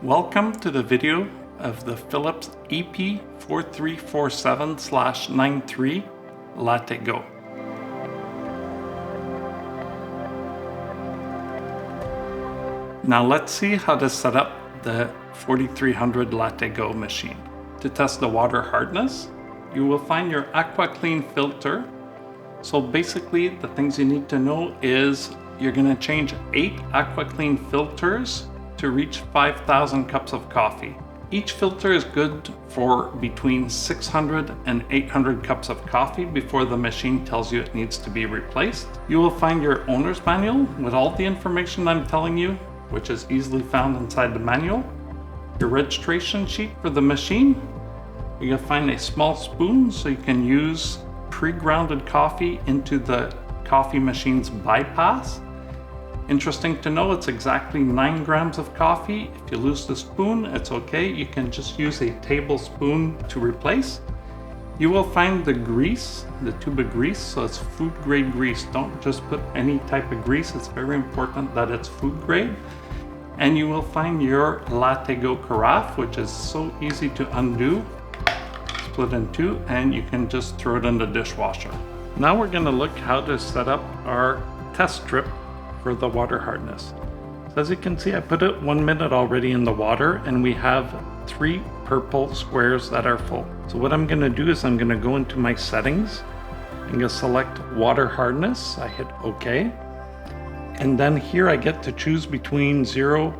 Welcome to the video of the Philips EP4347/93 Latte Go. Now let's see how to set up the 4300 Latte Go machine. To test the water hardness, you will find your AquaClean filter. So basically the things you need to know is you're going to change 8 AquaClean filters to reach 5,000 cups of coffee. Each filter is good for between 600 and 800 cups of coffee before the machine tells you it needs to be replaced. You will find your owner's manual with all the information I'm telling you, which is easily found inside the manual. Your registration sheet for the machine. You'll find a small spoon so you can use pre-grounded coffee into the coffee machine's bypass. Interesting to know, it's exactly 9 grams of coffee. If you lose the spoon, it's okay. You can just use a tablespoon to replace. You will find the grease, the tube of grease, so it's food grade grease. Don't just put any type of grease. It's very important that it's food grade. And you will find your Latte Go carafe, which is so easy to undo. Split in two, and you can just throw it in the dishwasher. Now we're going to look how to set up our test strip for the water hardness. So as you can see, I put it 1 minute already in the water, and we have 3 purple squares that are full. So what I'm going to do is I'm going to go into my settings. I'm going to select water hardness. I hit OK. And then here I get to choose between 0,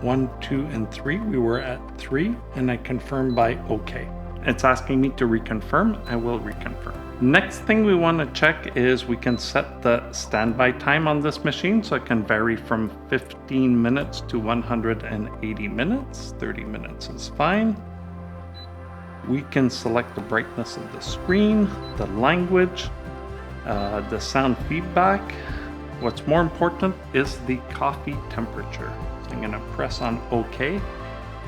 1, 2, and 3. We were at 3, and I confirm by OK. It's asking me to reconfirm. I will reconfirm. Next thing we want to check is we can set the standby time on this machine, so it can vary from 15 minutes to 180 minutes. 30 minutes is fine. We can select the brightness of the screen, the language, the sound feedback. What's more important is the coffee temperature. So I'm going to press on OK,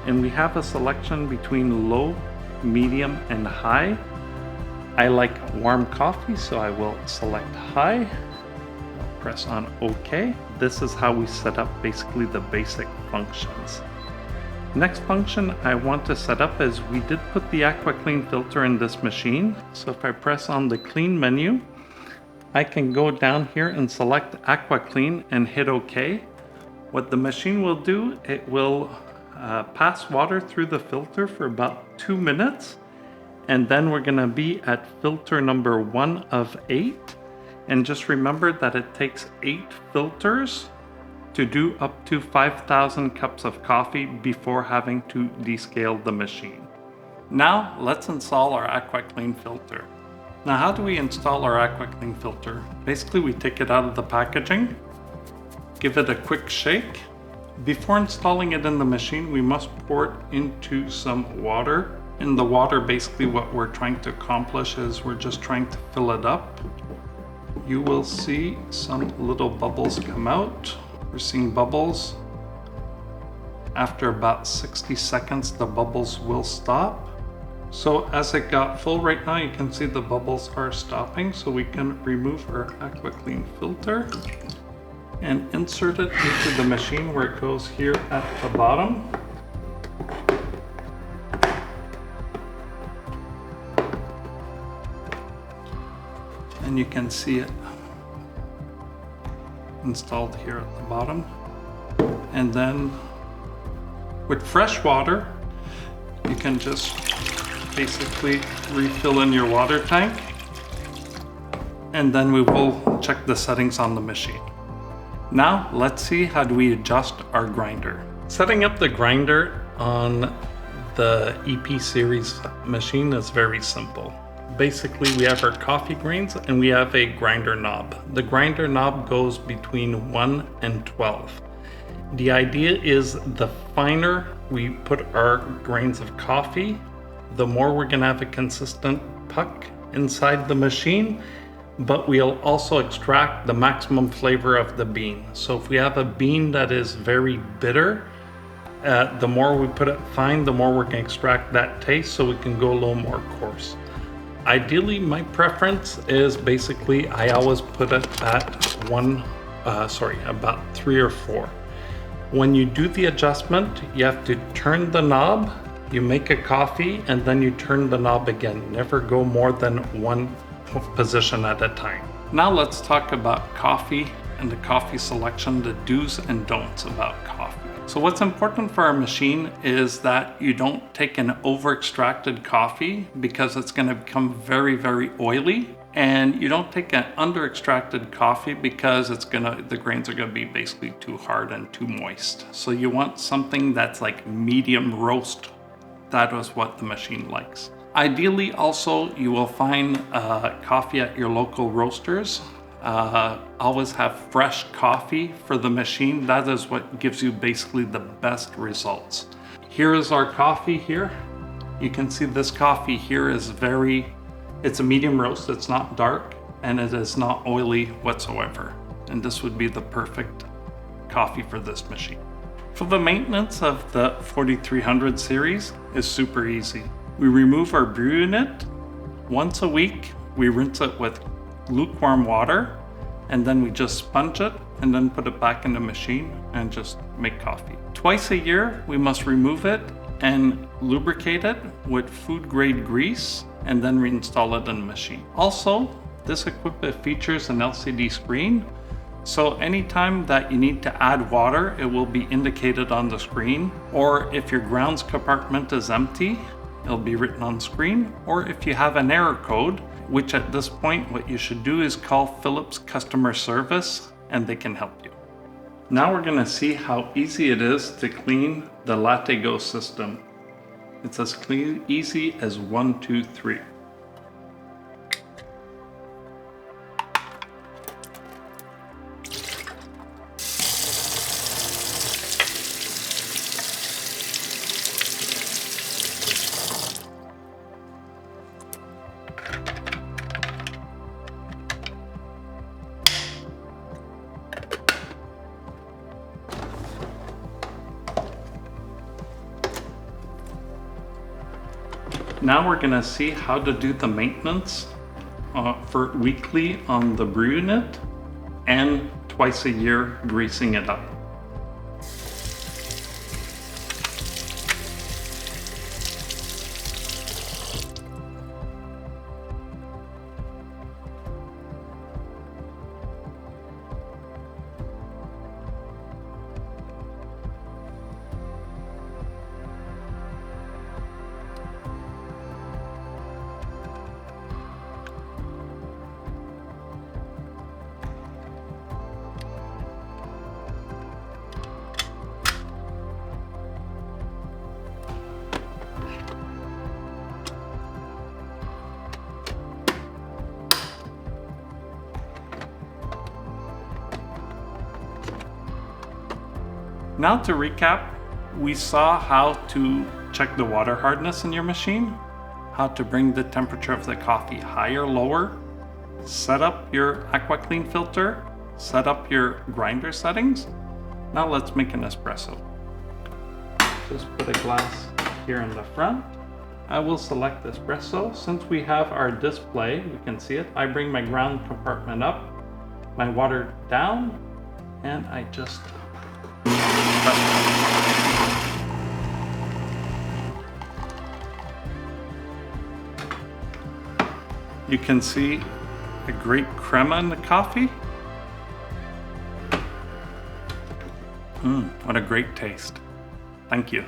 and we have a selection between low, medium, and high. I like warm coffee, so I will select high. I'll press on OK. This is how we set up basically the basic functions. Next function I want to set up is we did put the AquaClean filter in this machine. So if I press on the clean menu, I can go down here and select AquaClean and hit OK. What the machine will do, it will pass water through the filter for about 2 minutes, and then we're going to be at filter number 1 of 8. And just remember that it takes 8 filters to do up to 5,000 cups of coffee before having to descale the machine. Now let's install our AquaClean filter. Now how do we install our AquaClean filter? Basically we take it out of the packaging, give it a quick shake. Before installing it in the machine, we must pour it into some water. In the water, basically what we're trying to accomplish is we're just trying to fill it up. You will see some little bubbles come out. We're seeing bubbles. After about 60 seconds, the bubbles will stop. So as it got full right now, you can see the bubbles are stopping. So we can remove our AquaClean filter and insert it into the machine where it goes here at the bottom. And you can see it installed here at the bottom. And then with fresh water, you can just basically refill in your water tank, and then we will check the settings on the machine. Now let's see how do we adjust our grinder. Setting up the grinder on the EP series machine is very simple. Basically we have our coffee grains and we have a grinder knob. The grinder knob goes between 1 and 12. The idea is the finer we put our grains of coffee, the more we're going to have a consistent puck inside the machine, but we'll also extract the maximum flavor of the bean. So if we have a bean that is very bitter, the more we put it fine, the more we can extract that taste, so we can go a little more coarse. Ideally, my preference is basically I always put it at about 3 or 4. When you do the adjustment, you have to turn the knob, you make a coffee, and then you turn the knob again. Never go more than one position at a time. Now let's talk about coffee and the coffee selection, the do's and don'ts about coffee. So what's important for our machine is that you don't take an over-extracted coffee because it's going to become very, very oily. And you don't take an under-extracted coffee because the grains are gonna be basically too hard and too moist. So you want something that's like medium roast. That is what the machine likes. Ideally also, you will find coffee at your local roasters. Always have fresh coffee for the machine. That is what gives you basically the best results. Here is our coffee here. You can see this coffee here is it's a medium roast, it's not dark, and it is not oily whatsoever. And this would be the perfect coffee for this machine. For the maintenance of the 4300 series is super easy. We remove our brew unit once a week. We rinse it with lukewarm water, and then we just sponge it and then put it back in the machine and just make coffee. Twice a year, we must remove it and lubricate it with food grade grease and then reinstall it in the machine. Also, this equipment features an LCD screen, so anytime that you need to add water, it will be indicated on the screen, or if your grounds compartment is empty, it'll be written on the screen, or if you have an error code, which at this point what you should do is call Philips customer service and they can help you. Now we're going to see how easy it is to clean the LatteGo system. It's as easy as 1, 2, 3. Now we're going to see how to do the maintenance for weekly on the brew unit and twice a year greasing it up. Now to recap, we saw how to check the water hardness in your machine, how to bring the temperature of the coffee higher, lower, set up your AquaClean filter, set up your grinder settings. Now let's make an espresso. Just put a glass here in the front. I will select espresso. Since we have our display, we can see it. I bring my ground compartment up, my water down, and I just you can see a great crema in the coffee. What a great taste. Thank you.